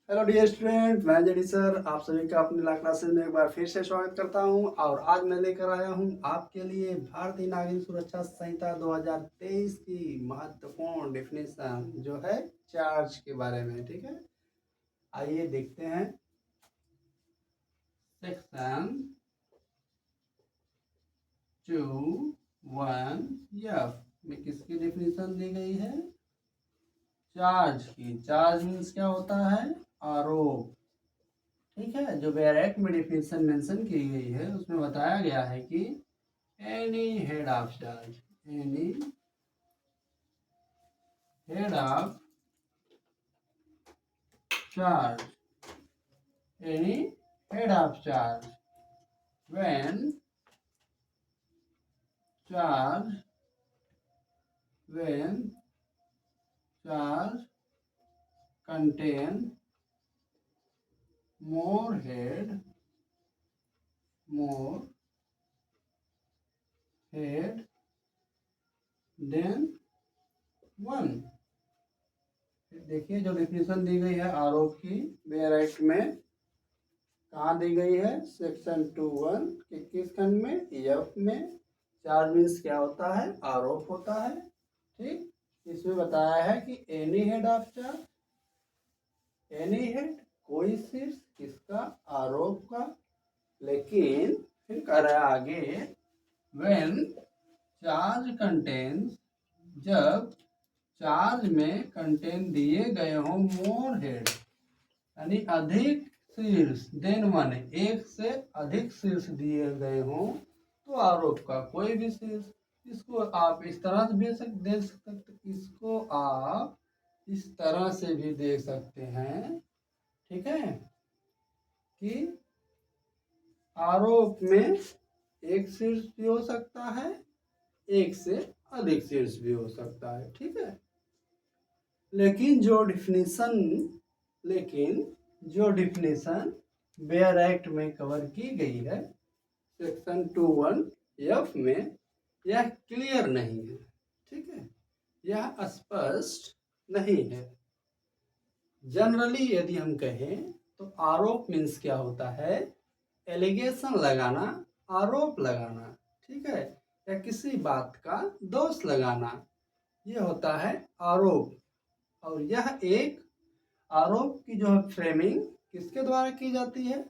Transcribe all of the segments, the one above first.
Hello dear student, मैं JD sir आप सभी का अपने ला क्लासेस में एक बार फिर से स्वागत करता हूं। और आज मैं लेकर आया हूं आपके लिए भारतीय नागरिक सुरक्षा संहिता 2023 की महत्वपूर्ण डेफिनेशन जो है चार्ज के बारे में। ठीक है, आइए देखते हैं। सेक्शन 2(1)(f) में किसकी डेफिनेशन दी गई है? चार्ज की। चार्ज मीन्स क्या होता है? आरोप। ठीक है, जो बैरेक्ट में डिफिनेशन मेंशन की गई है उसमें बताया गया है कि any head of charge, any head of charge, any head of charge when charge when charge contain more head than one. देखिए, जो डिफिनेशन दी गई है आरोप की बेयर एक्ट में कहाँ दी गई है? सेक्शन 2(1) के किस खंड में? एफ में। चार्ज मीन्स क्या होता है? आरोप होता है। ठीक, इसमें बताया है कि any head of charge, any head कोई शीर्ष, किसका? आरोप का। लेकिन फिर कह रहा है आगे, व्हेन चार्ज कंटेन्स, जब चार्ज में कंटेन दिए गए हों मोर हेड यानी अधिक शीर्ष देन वन, एक से अधिक शीर्ष दिए गए हों तो आरोप का कोई भी शीर्ष। इसको आप इस तरह से देख सकते, इसको आप इस तरह से भी देख सकते हैं। ठीक है, कि आरोप में एक शीर्ष भी हो सकता है, एक से अधिक शीर्ष भी हो सकता है। ठीक है, लेकिन जो डिफिनेशन बेयर एक्ट में कवर की गई है सेक्शन 2(1)(f) में, यह क्लियर नहीं है। ठीक है, यह स्पष्ट नहीं है। जनरली यदि हम कहें तो आरोप मीन्स क्या होता है? एलिगेशन लगाना, आरोप लगाना। ठीक है, या किसी बात का दोष लगाना, ये होता है आरोप। और यह एक आरोप की जो है फ्रेमिंग किसके द्वारा की जाती है?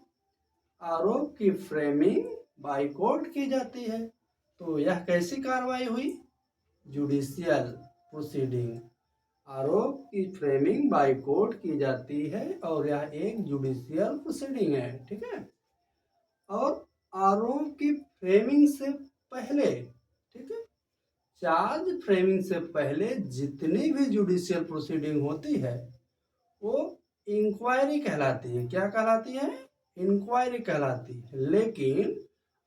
आरोप की फ्रेमिंग बाय कोर्ट की जाती है। तो यह कैसी कार्रवाई हुई? Judicial proceeding. आरोप की फ्रेमिंग बाय कोर्ट की जाती है और यह एक जुडिशियल प्रोसीडिंग है। ठीक है, और आरोप की फ्रेमिंग से पहले, ठीक है, चार्ज फ्रेमिंग से पहले जितनी भी जुडिशियल प्रोसीडिंग होती है वो इंक्वायरी कहलाती है। क्या कहलाती है? इंक्वायरी कहलाती है। लेकिन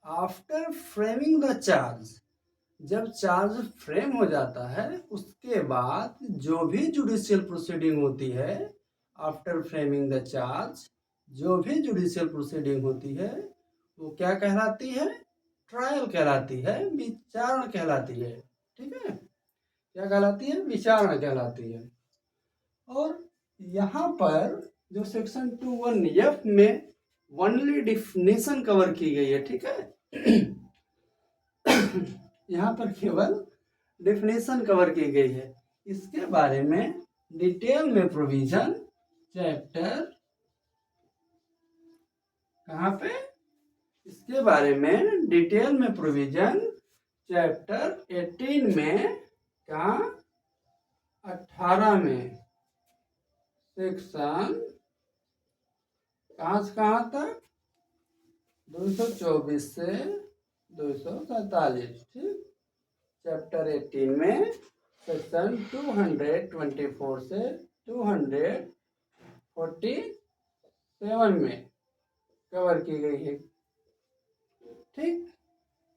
आफ्टर फ्रेमिंग द चार्ज, जब चार्ज फ्रेम हो जाता है उसके बाद जो भी जुडिशियल प्रोसीडिंग होती है, आफ्टर फ्रेमिंग द चार्ज जो भी जुडिशियल प्रोसीडिंग होती है वो क्या कहलाती है? ट्रायल कहलाती है, विचारणा कहलाती है। ठीक है, क्या कहलाती है? विचारणा कहलाती है। और यहाँ पर जो सेक्शन 2(1)(f) में ओनली डिफिनेशन कवर की गई है। ठीक है, यहाँ पर केवल डिफिनेशन कवर की गई है। इसके बारे में डिटेल में प्रोविजन चैप्टर कहाँ पे? इसके बारे में डिटेल में प्रोविजन चैप्टर 18 में, कहाँ? 18 में, सेक्शन कहाँ से कहाँ तक? 224 से 247। ठीक, चैप्टर 18 में सेक्शन 224 से 247 में कवर की गई है। ठीक,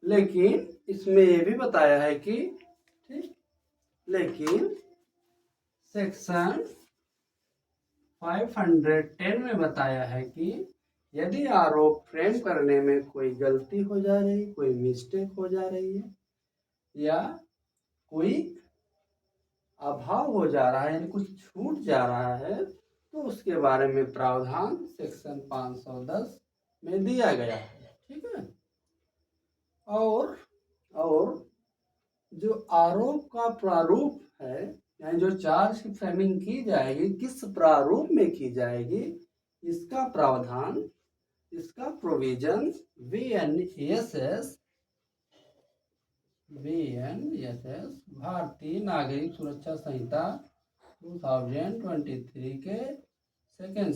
लेकिन इसमें ये भी बताया है कि, ठीक, लेकिन सेक्शन 510 में बताया है कि यदि आरोप फ्रेम करने में कोई गलती हो जा रही, कोई मिस्टेक हो जा रही है या कोई अभाव हो जा रहा है यानी कुछ छूट जा रहा है तो तो उसके बारे में प्रावधान सेक्शन 510 में दिया गया है। ठीक है। और जो आरोप का प्रारूप है, यानी जो चार्ज की फ्रेमिंग की जाएगी किस प्रारूप में की जाएगी, इसका प्रावधान, इसका प्रोविजन VNESS भारतीय नागरिक सुरक्षा संहिता 2023 के सेकेंड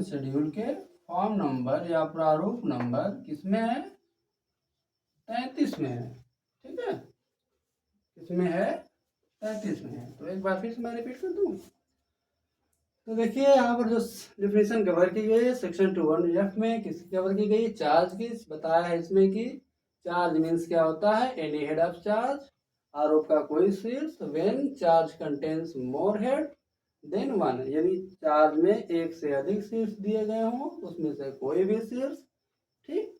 शेड्यूल के फॉर्म नंबर या प्रारूप नंबर किसमें है, 33 में है। ठीक है, किसमें है, 33 में है। तो एक बार फिर से मैं रिपीट कर दूं। तो देखिए यहाँ पर जो डिफिनेशन कवर की गई है सेक्शन 21F में किसकी कवर की गई, चार्ज की बताया है इसमें कि चार्ज मीन्स क्या होता है, एनी हेड ऑफ चार्ज, आरोप का कोई शीर्ष, when charge contains more head than one, यानी चार्ज में एक से अधिक शीर्ष दिए गए हों उसमें से कोई भी शीर्ष। ठीक,